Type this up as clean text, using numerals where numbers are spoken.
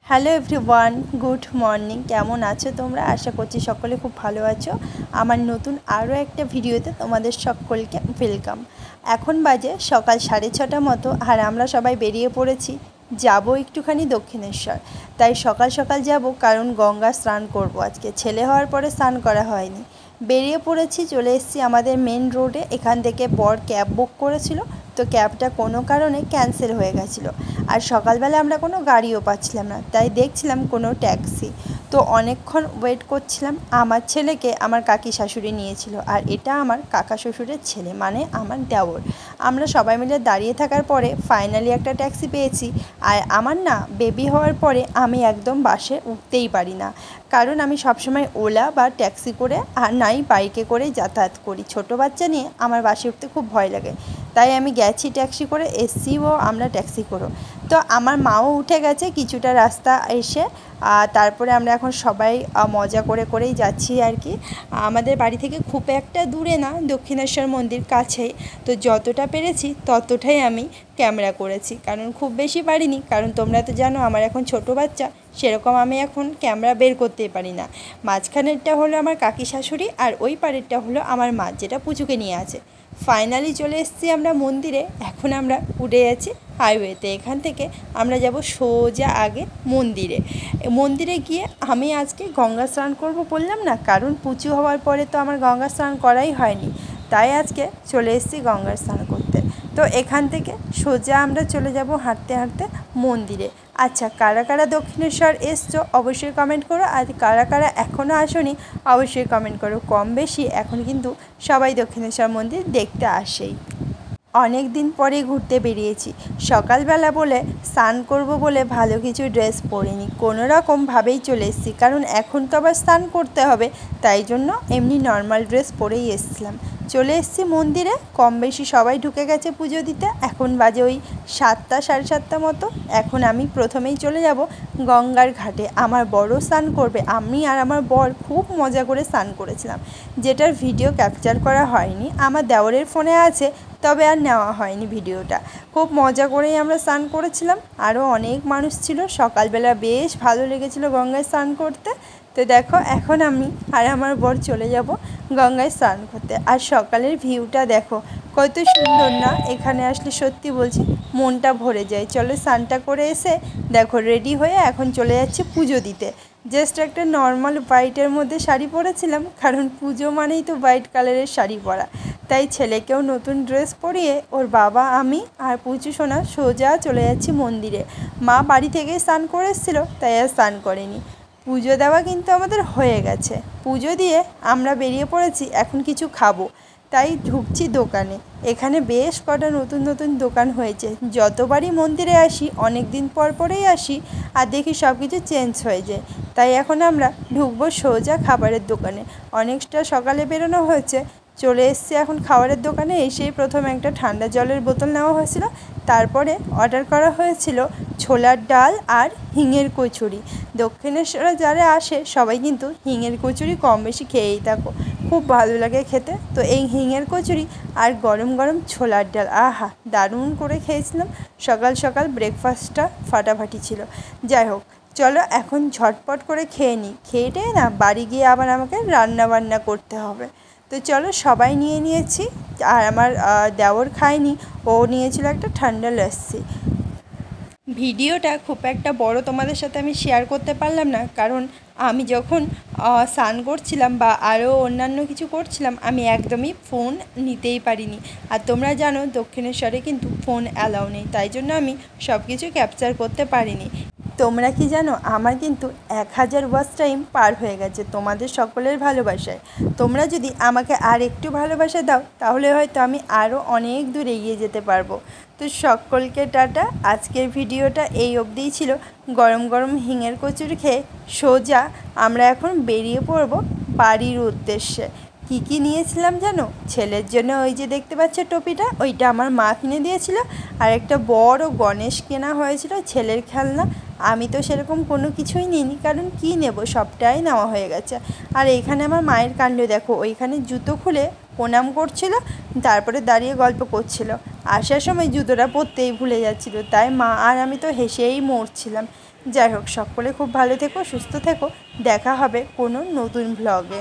Hello everyone, good morning. কেমন আছো তোমরা? আশা করছি সকলে খুব ভালো আছো। আমার নতুন আরও একটা ভিডিওতে তোমাদের সকলকে ওয়েলকাম। এখন বাজে সকাল 6:30 মতো, আর আমরা সবাই বেরিয়ে পড়েছি, যাব একটুখানি দক্ষিণেশ্বর। তাই সকাল সকাল যাব, কারণ গঙ্গা স্নান করব আজকে। ছেলে হওয়ার পরে স্নান করা হয়নি। বেরিয়ে পড়েছি, চলে এসেছি আমাদের মেন রোডে। এখান থেকে বর ক্যাব বুক করেছিল, তো ক্যাবটা কোনো কারণে ক্যান্সেল হয়ে গেছিলো। আর সকালবেলা আমরা কোনো গাড়িও পাচ্ছিলাম না, তাই দেখছিলাম কোনো ট্যাক্সি। তো অনেকক্ষণ ওয়েট করছিলাম। আমার ছেলেকে আমার কাকি শাশুড়ি নিয়েছিল, আর এটা আমার কাকা শ্বশুরের ছেলে, মানে আমার দেওর। আমরা সবাই মিলে দাঁড়িয়ে থাকার পরে ফাইনালি একটা ট্যাক্সি পেয়েছি। আর আমার না বেবি হওয়ার পরে আমি একদম বাসে উঠতেই পারি না, কারণ আমি সবসময় ওলা বা ট্যাক্সি করে আর নাই বাইকে করেই যাতায়াত করি। ছোট বাচ্চা নিয়ে আমার বাসে উঠতে খুব ভয় লাগে, তাই আমি গেছি ট্যাক্সি করে, এসছিও আমরা ট্যাক্সি করো। তো আমার মাও উঠে গেছে কিছুটা রাস্তা এসে। তারপরে আমরা এখন সবাই মজা করে করেই যাচ্ছি আর কি। আমাদের বাড়ি থেকে খুব একটা দূরে না, দক্ষিণেশ্বর মন্দির কাছেই। তো যতটা পেরেছি ততটাই আমি ক্যামেরা করেছি, কারণ খুব বেশি পারিনি, কারণ তোমরা তো জানো আমার এখন ছোট বাচ্চা, সেরকম আমি এখন ক্যামেরা বের করতেই পারি না। মাঝখানেরটা হলো আমার কাকি শাশুড়ি, আর ওই পাড়েরটা হলো আমার মা, যেটা পুচুকে নিয়ে আছে। ফাইনালি চলে এসেছি আমরা মন্দিরে। এখন আমরা উঠে যাচ্ছি হাইওয়েতে। এখান থেকে আমরা যাব সোজা আগে মন্দিরে গিয়ে আমি আজকে গঙ্গা স্নান করব বললাম না, কারণ পুচু হওয়ার পরে তো আমার গঙ্গা স্নান করাই হয়নি, তাই আজকে চলে এসেছি গঙ্গা স্নান করতে। তো এখান থেকে সোজা আমরা চলে যাব হাঁটতে হাঁটতে মন্দিরে। আচ্ছা, কারা কারা দক্ষিণেশ্বর এসছো অবশ্যই কমেন্ট করো, আর কারা কারা এখনও আসোনি অবশ্যই কমেন্ট করো। কম বেশি এখন কিন্তু সবাই দক্ষিণেশ্বর মন্দির দেখতে আসেই। অনেক দিন পরে ঘুরতে বেরিয়েছি। সকালবেলা বলে স্নান করব বলে ভালো কিছু ড্রেস পরিনি, কোনো রকমভাবেই চলে এসেছি, কারণ এখন তো আবার স্নান করতে হবে, তাই জন্য এমনি নর্মাল ড্রেস পরেই এসেছিলাম। চলে এসেছি মন্দিরে। কম বেশি সবাই ঢুকে গেছে পুজো দিতে। এখন বাজে ওই 7টা 7:30 মতো। এখন আমি প্রথমেই চলে যাব গঙ্গার ঘাটে। আমার বড় স্নান করবে, আমি আর আমার বর খুব মজা করে স্নান করেছিলাম, যেটার ভিডিও ক্যাপচার করা হয়নি। আমার দেওরের ফোনে আছে, তবে আর নেওয়া হয়নি ভিডিওটা। খুব মজা করেই আমরা স্নান করেছিলাম। আরও অনেক মানুষ ছিল। সকালবেলা বেশ ভালো লেগেছিলো গঙ্গায় স্নান করতে। তো দেখো, এখন আমি আর আমার বর চলে যাব গঙ্গায় স্নান করতে। আর সকালের ভিউটা দেখো কত সুন্দর না, এখানে আসলে সত্যি বলছি মনটা ভরে যায়। চলো স্নানটা করে এসে দেখো রেডি হয়ে এখন চলে যাচ্ছি পুজো দিতে। জাস্ট একটা নর্মাল হোয়াইটের মধ্যে শাড়ি পরেছিলাম, কারণ পুজো মানেই তো হোয়াইট কালারের শাড়ি পরা। তাই ছেলেকেও নতুন ড্রেস পরিয়ে ওর বাবা, আমি আর পুচু সোনা সোজা চলে যাচ্ছি মন্দিরে। মা বাড়ি থেকে স্নান করে এসেছিলো, তাই আর স্নান করেনি। পুজো দেওয়া কিন্তু আমাদের হয়ে গেছে। পুজো দিয়ে আমরা বেরিয়ে পড়েছি, এখন কিছু খাবো, তাই ঢুকছি দোকানে। এখানে বেশ কটা নতুন নতুন দোকান হয়েছে। যতবারই মন্দিরে আসি, অনেক দিন পর পরেই আসি, আর দেখি সব কিছু চেঞ্জ হয়ে যায়। তাই এখন আমরা ঢুকবো সোজা খাবারের দোকানে। অনেকটা সকালে বেরোনো হয়েছে, চলে এসেছি এখন খাবারের দোকানে। এসেই প্রথমে একটা ঠান্ডা জলের বোতল নেওয়া হয়েছিল, তারপরে অর্ডার করা হয়েছিল ছোলার ডাল আর হিঙের কচুরি। দক্ষিণেশ্বরে যারা আসে সবাই কিন্তু হিঙের কচুরি কম বেশি খেয়েই থাকো, খুব ভালো লাগে খেতে। তো এই হিঙের কচুরি আর গরম গরম ছোলার ডাল, আহা দারুণ করে খেয়েছিলাম। সকাল সকাল ব্রেকফাস্টটা ফাটাফাটি ছিল। যাই হোক, চলো এখন ঝটপট করে খেয়ে নিই। খেয়ে না বাড়ি গিয়ে আবার আমাকে রান্না বান্না করতে হবে। তো চলো, সবাই নিয়ে নিয়েছি, আর আমার দেওর খায়নি, ও নিয়েছিল একটা ঠান্ডা লস্যি। ভিডিওটা খুব একটা বড় তোমাদের সাথে আমি শেয়ার করতে পারলাম না, কারণ আমি যখন স্নান করছিলাম বা আরও অন্যান্য কিছু করছিলাম, আমি একদমই ফোন নিতেই পারিনি। আর তোমরা জানো দক্ষিণেশ্বরে কিন্তু ফোন অ্যালাউ নেই, তাই জন্য আমি সব কিছু ক্যাপচার করতে পারিনি। তোমরা কি জানো, আমার কিন্তু 1000 ওয়াচ টাইম পার হয়ে গেছে তোমাদের সকলের ভালোবাসায়। তোমরা যদি আমাকে আর একটু ভালোবাসা দাও, তাহলে হয়তো আমি আরও অনেক দূর এগিয়ে যেতে পারবো। তো সকলকে টাটা। আজকের ভিডিওটা এই অবধিই ছিল। গরম গরম হিঙের কচুরি খেয়ে সোজা আমরা এখন বেরিয়ে পড়ব বাড়ির উদ্দেশ্যে। কী কী নিয়েছিলাম জানো? ছেলের জন্য ওই যে দেখতে পাচ্ছ টপিটা, ওইটা আমার মা কিনে দিয়েছিল। আর একটা বড় গণেশ কেনা হয়েছিল, ছেলের খেলনা। আমি তো সেরকম কোনো কিছুই নিইনি, কারণ কী নেব, সবটাই নেওয়া হয়ে গেছে। আর এইখানে আমার মায়ের কাণ্ড দেখো, ওইখানে জুতো খুলে প্রণাম করছিল, তারপরে দাঁড়িয়ে গল্প করছিল। আসার সময় জুতোটা পরতেই ভুলে যাচ্ছিল, তাই মা আর আমি তো হেসেই মরছিলাম। যাই হোক, সকলে খুব ভালো থেকো, সুস্থ থেকো। দেখা হবে কোনো নতুন ব্লগে।